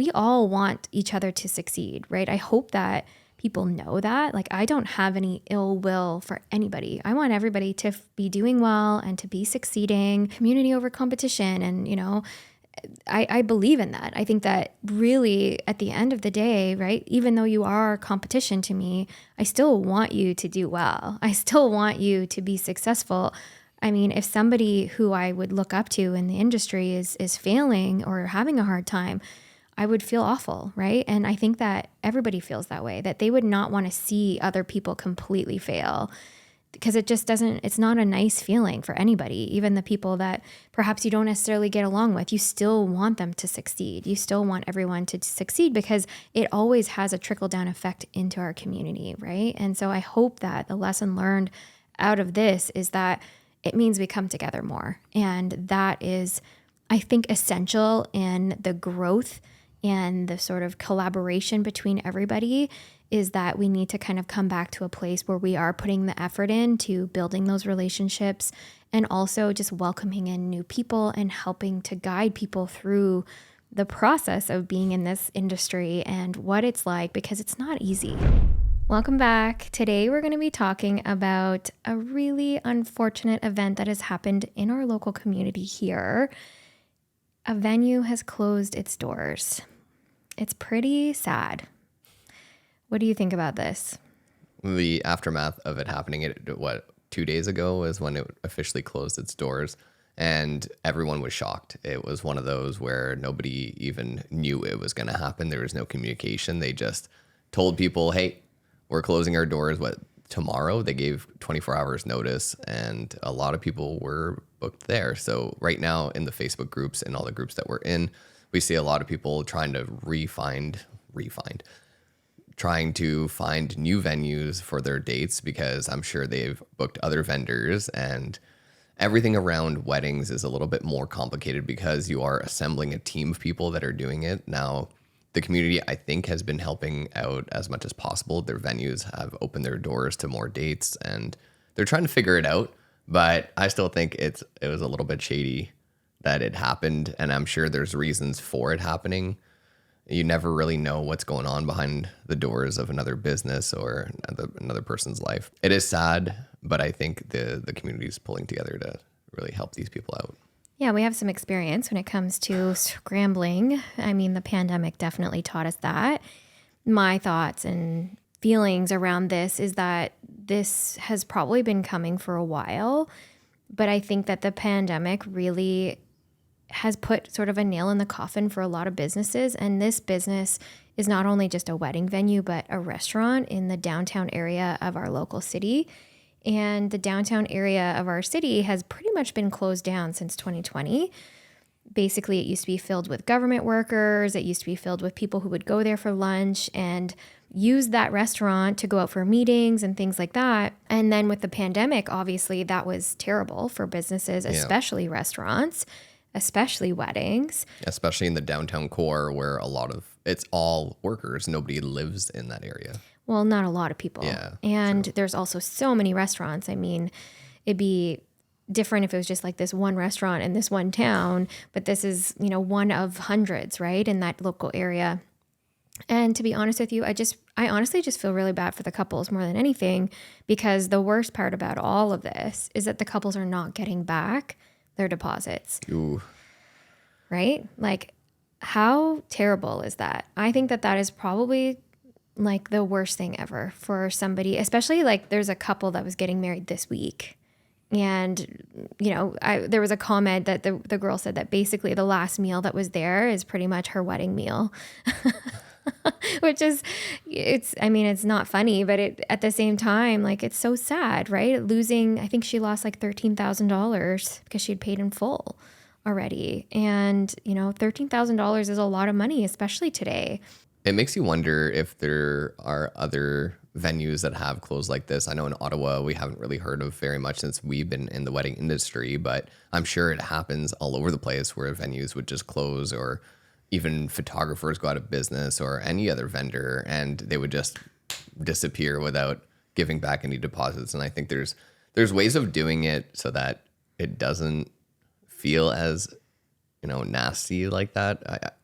we all want each other to succeed, right? I hope that people know that. Like, I don't have any ill will for anybody. I want everybody to be doing well and to be succeeding, community over competition. And, I believe in that. I think that really at the end of the day, right, even though you are competition to me, I still want you to do well. I still want you to be successful. I mean, if somebody who I would look up to in the industry is failing or having a hard time, I would feel awful, right? And I think that everybody feels that way, that they would not want to see other people completely fail, because it's not a nice feeling for anybody, even the people that perhaps you don't necessarily get along with. You still want them to succeed. You still want everyone to succeed, because it always has a trickle-down effect into our community, right? And so I hope that the lesson learned out of this is that it means we come together more. And that is, I think, essential in the growth and the sort of collaboration between everybody, is that we need to kind of come back to a place where we are putting the effort into building those relationships, and also just welcoming in new people and helping to guide people through the process of being in this industry and what it's like, because it's not easy. Welcome back. Today we're going to be talking about a really unfortunate event that has happened in our local community here. A venue has closed its doors. It's pretty sad. What do you think about this? The aftermath of it happening, 2 days ago is when it officially closed its doors, and everyone was shocked. It was one of those where nobody even knew it was going to happen. There was no communication. They just told people, hey, we're closing our doors, tomorrow? They gave 24 hours notice, and a lot of people were booked there. So right now in the Facebook groups and all the groups that we're in, we see a lot of people trying to trying to find new venues for their dates, because I'm sure they've booked other vendors, and everything around weddings is a little bit more complicated because you are assembling a team of people that are doing it. Now, the community, I think, has been helping out as much as possible. Their venues have opened their doors to more dates, and they're trying to figure it out. But I still think it was a little bit shady that it happened, and I'm sure there's reasons for it happening. You never really know what's going on behind the doors of another business or another person's life. It is sad, but I think the community is pulling together to really help these people out. Yeah, we have some experience when it comes to scrambling. I mean, the pandemic definitely taught us that. My thoughts and feelings around this is that this has probably been coming for a while, but I think that the pandemic really has put sort of a nail in the coffin for a lot of businesses. And this business is not only just a wedding venue, but a restaurant in the downtown area of our local city. And the downtown area of our city has pretty much been closed down since 2020. Basically, it used to be filled with government workers. It used to be filled with people who would go there for lunch and use that restaurant to go out for meetings and things like that. And then with the pandemic, obviously, that was terrible for businesses, especially restaurants, especially weddings. Especially in the downtown core, where it's all workers. Nobody lives in that area. Well, not a lot of people. Yeah. And true. There's also so many restaurants. I mean, it'd be different if it was just like this one restaurant in this one town, but this is, one of hundreds, right, in that local area. And to be honest with you, I honestly just feel really bad for the couples more than anything, because the worst part about all of this is that the couples are not getting back their deposits. Ooh. Right? Like, how terrible is that? I think that is probably like the worst thing ever for somebody, especially like there's a couple that was getting married this week. And, there was a comment that the girl said that basically the last meal that was there is pretty much her wedding meal, which is, it's not funny, but at the same time, like, it's so sad, right? I think she lost like $13,000 because she'd paid in full already. And, $13,000 is a lot of money, especially today. It makes you wonder if there are other venues that have closed like this. I know in Ottawa, we haven't really heard of very much since we've been in the wedding industry, but I'm sure it happens all over the place where venues would just close, or even photographers go out of business, or any other vendor, and they would just disappear without giving back any deposits. And I think there's ways of doing it so that it doesn't feel as, nasty like that.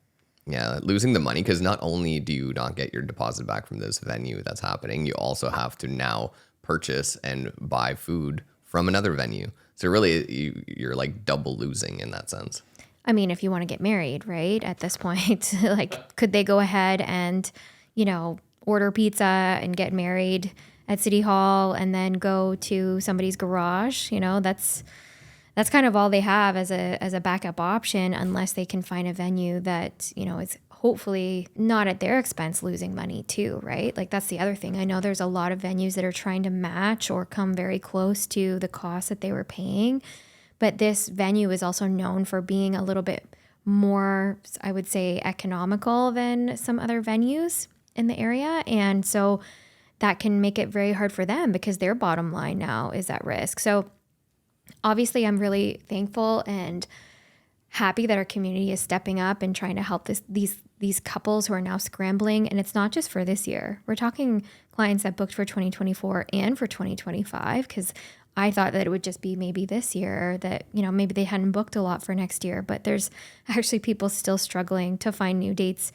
Yeah, losing the money, because not only do you not get your deposit back from this venue that's happening, you also have to now purchase and buy food from another venue. So really, you're like double losing in that sense. I mean, if you want to get married, right? At this point, like, could they go ahead and, order pizza and get married at City Hall and then go to somebody's garage? That's kind of all they have as a backup option, unless they can find a venue that, is hopefully not at their expense losing money too, right? Like, that's the other thing. I know there's a lot of venues that are trying to match or come very close to the cost that they were paying. But this venue is also known for being a little bit more, I would say, economical than some other venues in the area. And so that can make it very hard for them because their bottom line now is at risk. So obviously, I'm really thankful and happy that our community is stepping up and trying to help these couples who are now scrambling. And it's not just for this year. We're talking clients that booked for 2024 and for 2025, because I thought that it would just be maybe this year that, maybe they hadn't booked a lot for next year. But there's actually people still struggling to find new dates,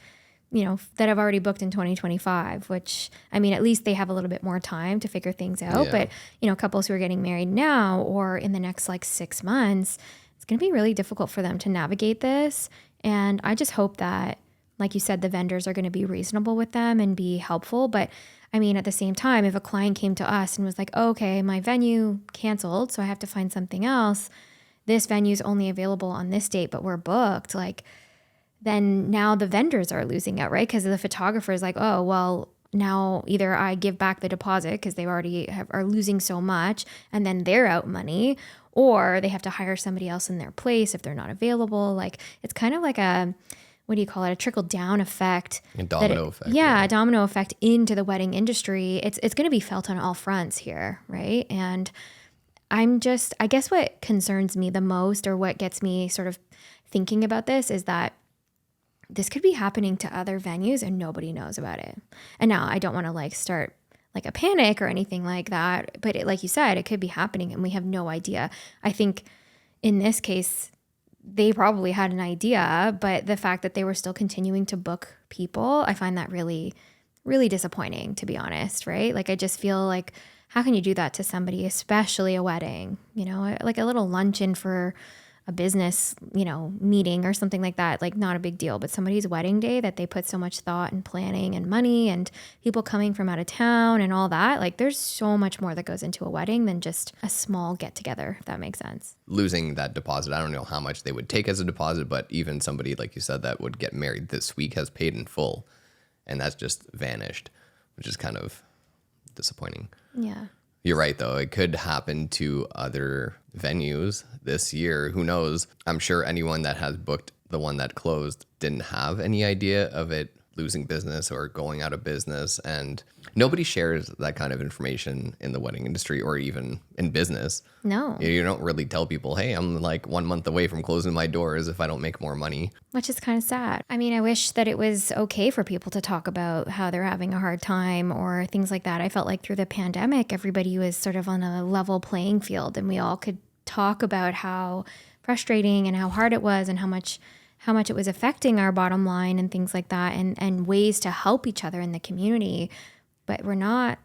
that have already booked in 2025, which, I mean, at least they have a little bit more time to figure things out. Yeah. But, couples who are getting married now or in the next 6 months, it's going to be really difficult for them to navigate this. And I just hope that, like you said, the vendors are going to be reasonable with them and be helpful. But I mean, at the same time, if a client came to us and was like, oh, okay, my venue canceled, so I have to find something else. This venue is only available on this date, but we're booked. Then now the vendors are losing out, right? Because the photographer is like, oh, well, now either I give back the deposit because they already are losing so much and then they're out money, or they have to hire somebody else in their place if they're not available. It's kind of like what do you call it? A trickle down effect. A domino effect. Yeah, a domino effect into the wedding industry. It's going to be felt on all fronts here, right? And I guess what concerns me the most, or what gets me sort of thinking about this, is that this could be happening to other venues and nobody knows about it. And now I don't want to start a panic or anything like that, but like you said, it could be happening and we have no idea. I think in this case, they probably had an idea, but the fact that they were still continuing to book people, I find that really, really disappointing, to be honest, right? I just feel like, how can you do that to somebody, especially a wedding, like a little luncheon for a business, meeting or something like that, not a big deal, but somebody's wedding day that they put so much thought and planning and money and people coming from out of town and all that, there's so much more that goes into a wedding than just a small get together, if that makes sense. Losing that deposit, I don't know how much they would take as a deposit, but even somebody, like you said, that would get married this week has paid in full, and that's just vanished, which is kind of disappointing. Yeah. You're right, though. It could happen to other venues this year. Who knows? I'm sure anyone that has booked the one that closed didn't have any idea of it losing business or going out of business. And nobody shares that kind of information in the wedding industry or even in business. No. You don't really tell people, hey, I'm 1 month away from closing my doors if I don't make more money. Which is kind of sad. I mean, I wish that it was okay for people to talk about how they're having a hard time or things like that. I felt like through the pandemic, everybody was sort of on a level playing field and we all could talk about how frustrating and how hard it was and how much it was affecting our bottom line and things like that, and ways to help each other in the community. But we're not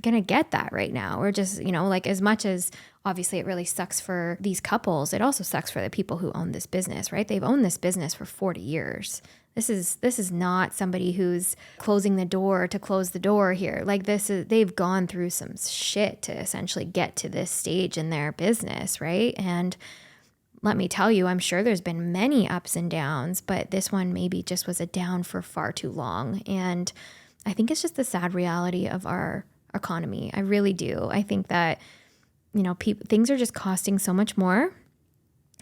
going to get that right now. We're just, as much as obviously it really sucks for these couples, it also sucks for the people who own this business, right? They've owned this business for 40 years. This is not somebody who's closing the door to close the door here. They've gone through some shit to essentially get to this stage in their business, right? And let me tell you, I'm sure there's been many ups and downs, but this one maybe just was a down for far too long. And I think it's just the sad reality of our economy. I really do. I think that, things are just costing so much more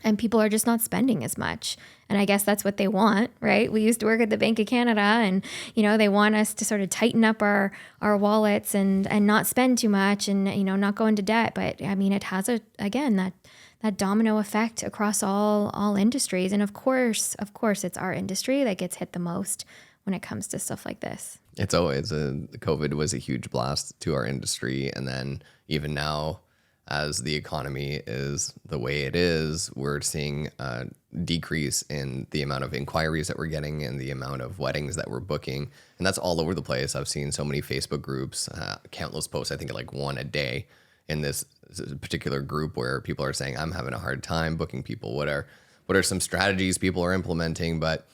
and people are just not spending as much. And I guess that's what they want, right? We used to work at the Bank of Canada and, they want us to sort of tighten up our wallets and not spend too much and, not go into debt. But I mean, it has that domino effect across all industries. And of course, it's our industry that gets hit the most when it comes to stuff like this. It's always COVID was a huge blast to our industry. And then even now, as the economy is the way it is, we're seeing a decrease in the amount of inquiries that we're getting and the amount of weddings that we're booking. And that's all over the place. I've seen so many Facebook groups, countless posts, I think like one a day in this particular group where people are saying, I'm having a hard time booking people. What are some strategies people are implementing? But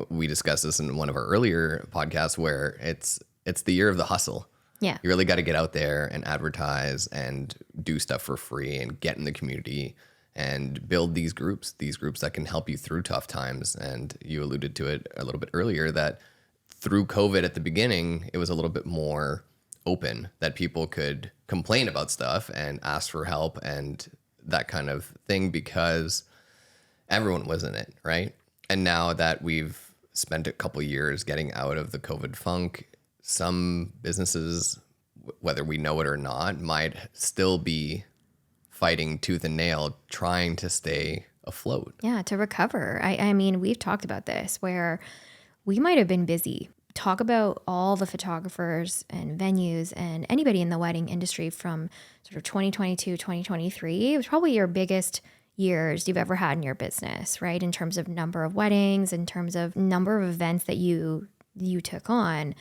we discussed this in one of our earlier podcasts where it's the year of the hustle. Yeah. You really got to get out there and advertise and do stuff for free and get in the community and build these groups that can help you through tough times. And you alluded to it a little bit earlier that through COVID at the beginning, it was a little bit more open that people could complain about stuff and ask for help and that kind of thing because everyone was in it, right? And now that we've spent a couple years getting out of the COVID funk, some businesses, whether we know it or not, might still be fighting tooth and nail, trying to stay afloat. Yeah, to recover. I mean, we've talked about this where we might have been busy. Talk about all the photographers and venues and anybody in the wedding industry from sort of 2022, 2023. It was probably your biggest years you've ever had in your business, right? In terms of number of weddings, in terms of number of events that you took on.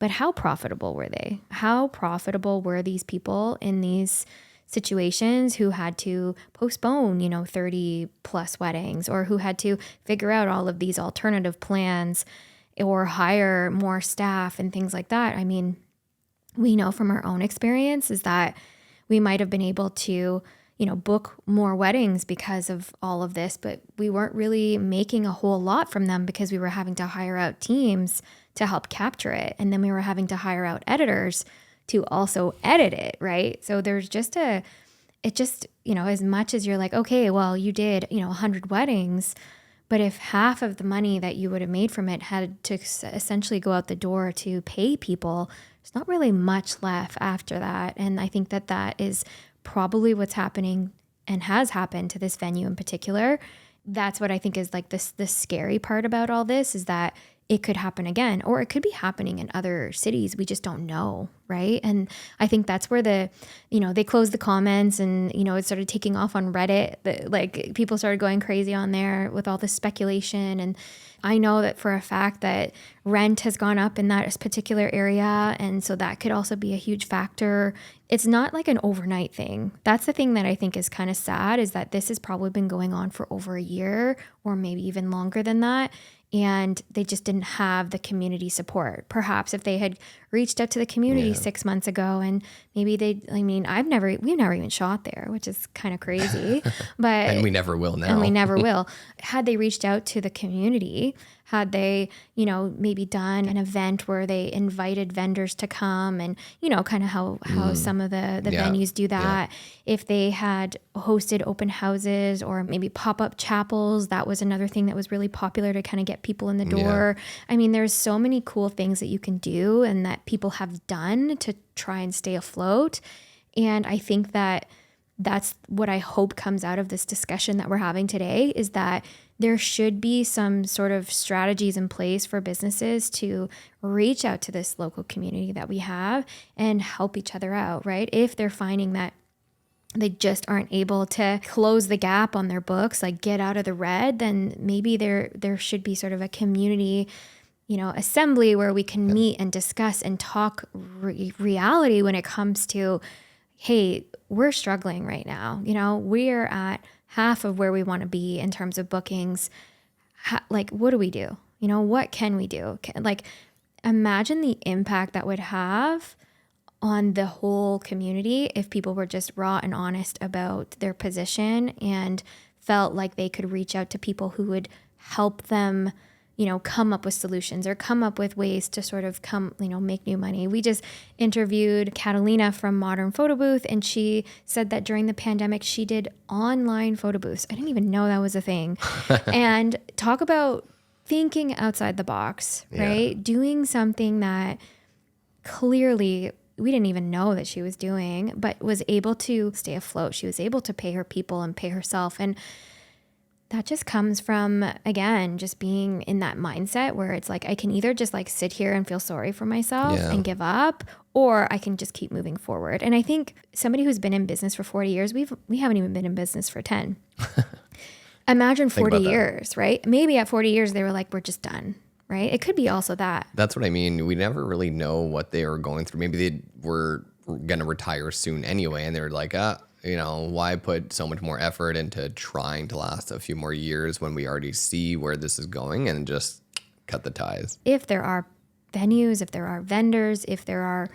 But how profitable were they? How profitable were these people in these situations who had to postpone, 30 plus weddings or who had to figure out all of these alternative plans or hire more staff and things like that? I mean, we know from our own experience is that we might have been able to, book more weddings because of all of this, but we weren't really making a whole lot from them because we were having to hire out teams to help capture it. And then we were having to hire out editors to also edit it, right? So there's just as much as you're like, okay, well, you did, 100 weddings, but if half of the money that you would have made from it had to essentially go out the door to pay people, there's not really much left after that. And I think that is probably what's happening and has happened to this venue in particular. That's what I think is like the scary part about all this is that it could happen again, or it could be happening in other cities. We just don't know, right? And I think that's where they closed the comments and, it started taking off on Reddit. Like people started going crazy on there with all this speculation. And I know that for a fact that rent has gone up in that particular area. And so that could also be a huge factor. It's not like an overnight thing. That's the thing that I think is kind of sad is that this has probably been going on for over a year or maybe even longer than that. And they just didn't have the community support. Perhaps if they had reached out to the community 6 months ago and maybe we've never even shot there, which is kind of crazy, but and we never will now. And we never will. Had they reached out to the community, had they, maybe done an event where they invited vendors to come and, kind of how some of the venues do that. If they had hosted open houses or maybe pop-up chapels, that was another thing that was really popular to kind of get people in the door. I mean, there's so many cool things that you can do and that people have done to try and stay afloat. And I think that's what I hope comes out of this discussion that we're having today is that there should be some sort of strategies in place for businesses to reach out to this local community that we have and help each other out, right? If they're finding that they just aren't able to close the gap on their books, like get out of the red, then maybe there should be sort of a community, assembly where we can meet and discuss and talk reality when it comes to, hey, we're struggling right now. We're at half of where we want to be in terms of bookings. What do we do? What can we do? Imagine the impact that would have on the whole community if people were just raw and honest about their position and felt like they could reach out to people who would help them, come up with solutions or come up with ways to sort of make new money. We just interviewed Catalina from Modern Photo Booth, and she said that during the pandemic, she did online photo booths. I didn't even know that was a thing. And talk about thinking outside the box, right? Doing something that clearly we didn't even know that she was doing, but was able to stay afloat. She was able to pay her people and pay herself. And That just comes from, again, just being in that mindset where it's like, I can either just like sit here and feel sorry for myself Yeah. and give up, or I can just keep moving forward. And I think somebody who's been in business for 40 years, we haven't even been in business for 10. Imagine 40 about that. years, right? Maybe at 40 years, they were like, we're just done, right? It could be also that. That's what I mean. We never really know what they were going through. Maybe they were going to retire soon anyway, and they were like, why put so much more effort into trying to last a few more years when we already see where this is going, and just cut the ties. If there are venues, if there are vendors, if there are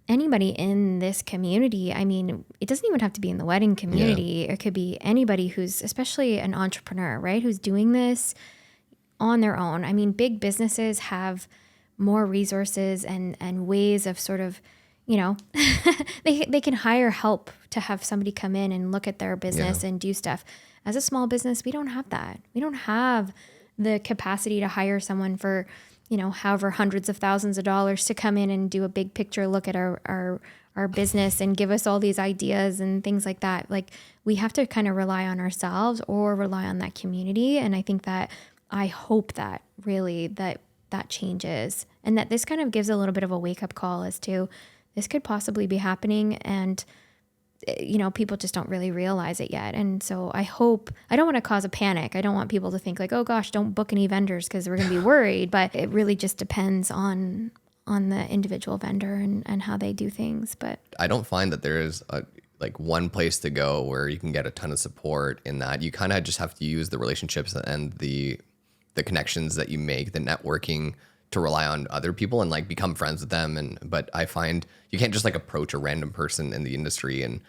anybody in this community, I mean, it doesn't even have to be in the wedding community. It could be anybody who's, especially an entrepreneur, right? Who's doing this on their own. I mean, big businesses have more resources and ways of sort of, they can hire help to have somebody come in and look at their business and do stuff. As a small business, we don't have that. We don't have the capacity to hire someone for, however hundreds of thousands of dollars to come in and do a big picture look at our business and give us all these ideas and things like that. Like, we have to kind of rely on ourselves or rely on that community. And I think that I hope that really that changes, and that this kind of gives a little bit of a wake up call as to this could possibly be happening, and people just don't really realize it yet. And so I don't want to cause a panic. I don't want people to think like, oh gosh, don't book any vendors because we're going to be worried. But it really just depends on the individual vendor and how they do things. But I don't find that there is one place to go where you can get a ton of support. In that, you kind of just have to use the relationships and the connections that you make, the networking, to rely on other people and like become friends with them. But I find you can't just like approach a random person in the industry and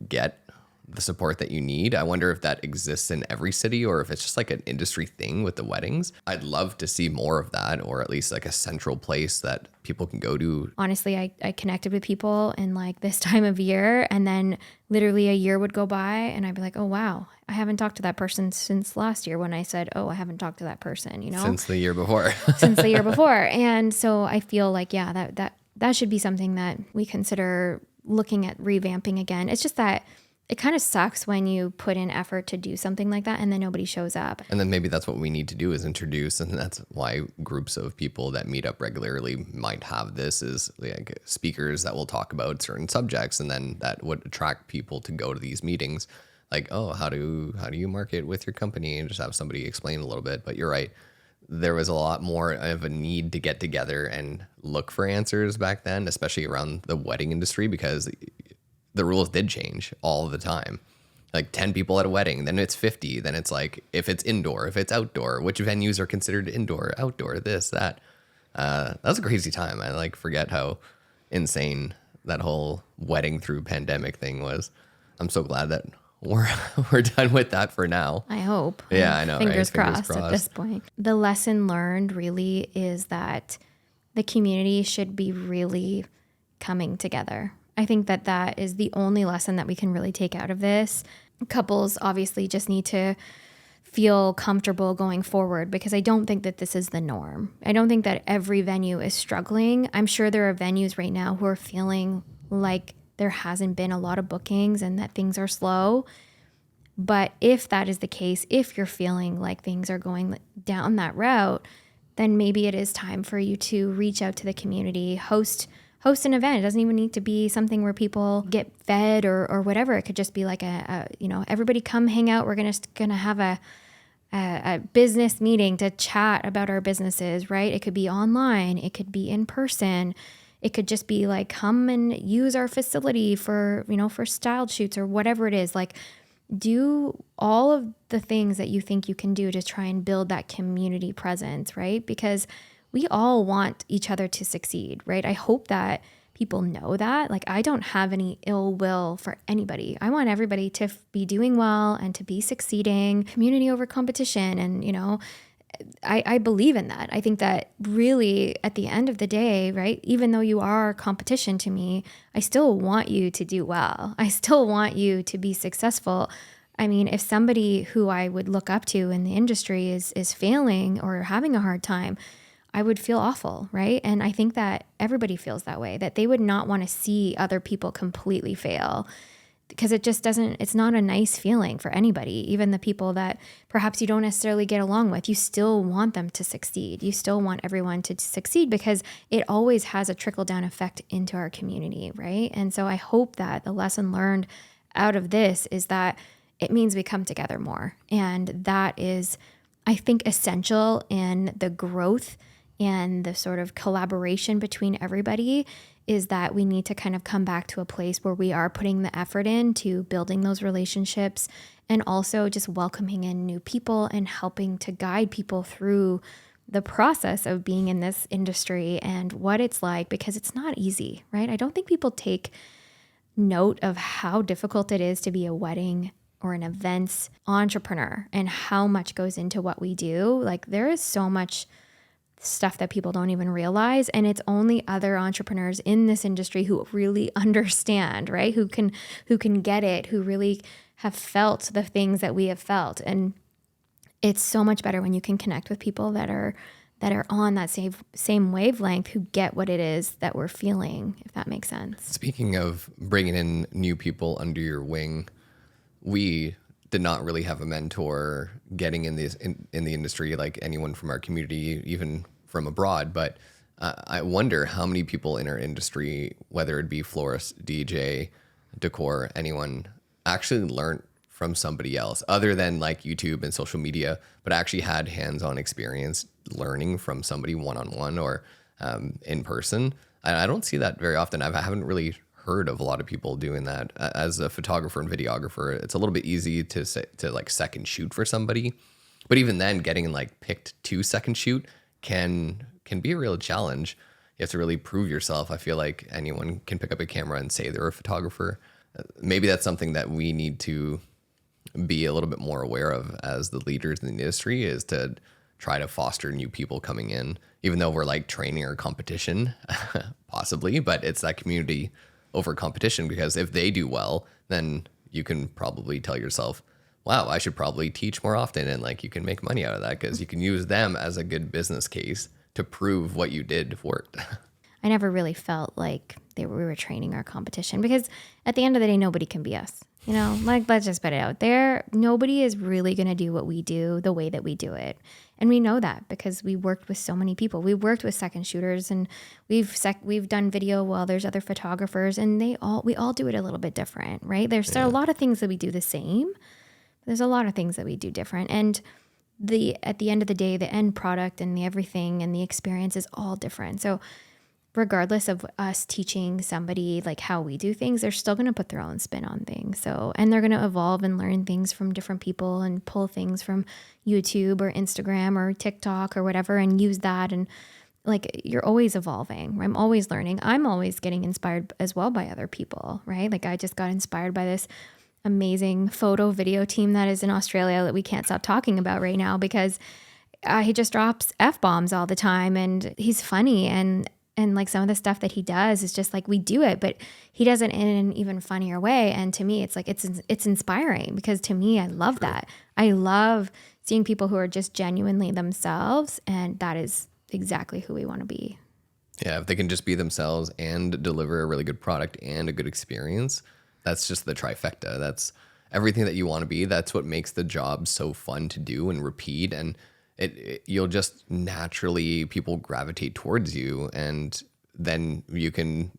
get the support that you need. I wonder if that exists in every city or if it's just like an industry thing with the weddings. I'd love to see more of that, or at least like a central place that people can go to. Honestly, I connected with people in like this time of year, and then literally a year would go by and I'd be like, oh wow, I haven't talked to that person since last year, when I said, oh, I haven't talked to that person, Since the year before. since the year before. And so I feel like, yeah, that should be something that we consider looking at revamping again. It's just that it kind of sucks when you put in effort to do something like that and then nobody shows up. And then maybe that's what we need to do, is introduce, and that's why groups of people that meet up regularly might have this, is like speakers that will talk about certain subjects, and then that would attract people to go to these meetings. Like, oh, how do you market with your company, and just have somebody explain a little bit. But you're right. There was a lot more of a need to get together and look for answers back then, especially around the wedding industry, because the rules did change all the time. Like 10 people at a wedding, then it's 50. Then it's like, if it's indoor, if it's outdoor, which venues are considered indoor, outdoor, this, that. That was a crazy time. I like forget how insane that whole wedding through pandemic thing was. I'm so glad that we're done with that for now. I hope. Yeah, I know. Fingers right? crossed at this point. The lesson learned really is that the community should be really coming together. I think that is the only lesson that we can really take out of this. Couples obviously just need to feel comfortable going forward, because I don't think that this is the norm. I don't think that every venue is struggling. I'm sure there are venues right now who are feeling like there hasn't been a lot of bookings and that things are slow. But if that is the case, if you're feeling like things are going down that route, then maybe it is time for you to reach out to the community, host an event. It doesn't even need to be something where people get fed or whatever. It could just be like everybody come hang out. We're gonna have a business meeting to chat about our businesses, right? It could be online. It could be in person. It could just be like, come and use our facility for styled shoots or whatever it is. Like, do all of the things that you think you can do to try and build that community presence, right? Because we all want each other to succeed, right? I hope that people know that. Like, I don't have any ill will for anybody. I want everybody to be doing well and to be succeeding, community over competition. And, I believe in that. I think that really at the end of the day, right, even though you are competition to me, I still want you to do well. I still want you to be successful. I mean, if somebody who I would look up to in the industry is failing or having a hard time, I would feel awful, right? And I think that everybody feels that way, that they would not want to see other people completely fail. because it just doesn't, it's not a nice feeling for anybody. Even the people that perhaps you don't necessarily get along with, you still want them to succeed. You still want everyone to succeed because it always has a trickle down effect into our community, right? And so I hope that the lesson learned out of this is that it means we come together more. And that is, I think, essential in the growth and the sort of collaboration between everybody, is that we need to kind of come back to a place where we are putting the effort into building those relationships and also just welcoming in new people and helping to guide people through the process of being in this industry and what it's like, because it's not easy, right? I don't think people take note of how difficult it is to be a wedding or an events entrepreneur and how much goes into what we do. Like, there is so much stuff that people don't even realize, and it's only other entrepreneurs in this industry who really understand, right? Who can get it, who really have felt the things that we have felt. And it's so much better when you can connect with people that are on that same wavelength, who get what it is that we're feeling, if that makes sense. Speaking of bringing in new people under your wing, we did not really have a mentor getting in in the industry like anyone from our community, even from abroad. But I wonder how many people in our industry, whether it be florist, DJ, decor, anyone, actually learned from somebody else other than like YouTube and social media, but actually had hands-on experience learning from somebody one-on-one or in person. I don't see that very often. I haven't really heard of a lot of people doing that. As a photographer and videographer, it's a little bit easy to like second shoot for somebody, but even then, getting like picked to second shoot can be a real challenge. You have to really prove yourself. I feel like anyone can pick up a camera and say they're a photographer. Maybe that's something that we need to be a little bit more aware of as the leaders in the industry, is to try to foster new people coming in, even though we're like training or competition, possibly, but it's that community over competition, because if they do well, then you can probably tell yourself, wow, I should probably teach more often. And like, you can make money out of that because you can use them as a good business case to prove what you did worked. I never really felt like we were training our competition, because at the end of the day, nobody can be us. You know, like, let's just put it out there. Nobody is really going to do what we do the way that we do it. And we know that because we worked with so many people. We worked with second shooters, and we've done video while there's other photographers, and we all do it a little bit different, right? There's still a lot of things that we do the same. There's a lot of things that we do different. And at the end of the day, the end product and the everything and the experience is all different. So regardless of us teaching somebody like how we do things, they're still going to put their own spin on things. So, and they're going to evolve and learn things from different people and pull things from YouTube or Instagram or TikTok or whatever and use that. And like, you're always evolving. I'm always learning. I'm always getting inspired as well by other people, right? Like, I just got inspired by this amazing photo video team that is in Australia that we can't stop talking about right now, because he just drops F-bombs all the time, and he's funny, and like some of the stuff that he does is just like, we do it, but he does it in an even funnier way. And to me, it's like, it's inspiring, because to me, I love that. I love seeing people who are just genuinely themselves. And that is exactly who we want to be. Yeah. If they can just be themselves and deliver a really good product and a good experience, that's just the trifecta. That's everything that you want to be. That's what makes the job so fun to do and repeat. And you'll just naturally, people gravitate towards you, and then you can,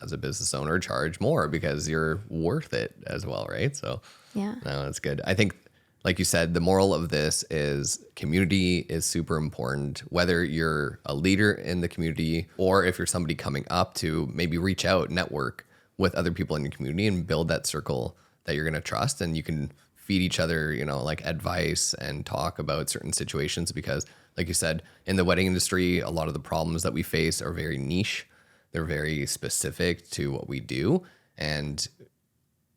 as a business owner, charge more because you're worth it as well, right? So yeah, no, that's good. I think, like you said, the moral of this is community is super important. Whether you're a leader in the community or if you're somebody coming up, to maybe reach out, network with other people in your community and build that circle that you're going to trust, and you can feed each other, like advice and talk about certain situations, because like you said, in the wedding industry, a lot of the problems that we face are very niche. They're very specific to what we do. And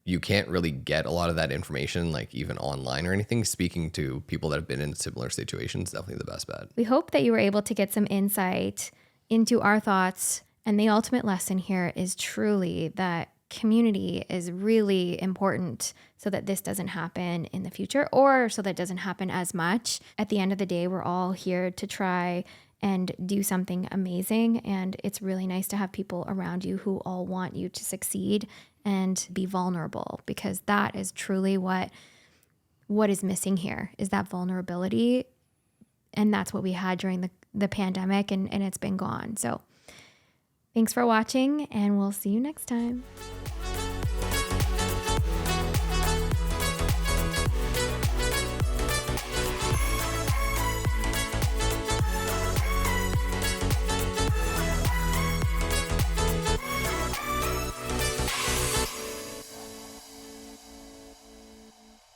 you can't really get a lot of that information, like even online or anything. Speaking to people that have been in similar situations, definitely the best bet. We hope that you were able to get some insight into our thoughts. And the ultimate lesson here is truly that community is really important so that this doesn't happen in the future, or so that it doesn't happen as much. At the end of the day, we're all here to try and do something amazing. And it's really nice to have people around you who all want you to succeed and be vulnerable, because that is truly what is missing here, is that vulnerability. And that's what we had during the pandemic, and it's been gone. So thanks for watching, and we'll see you next time.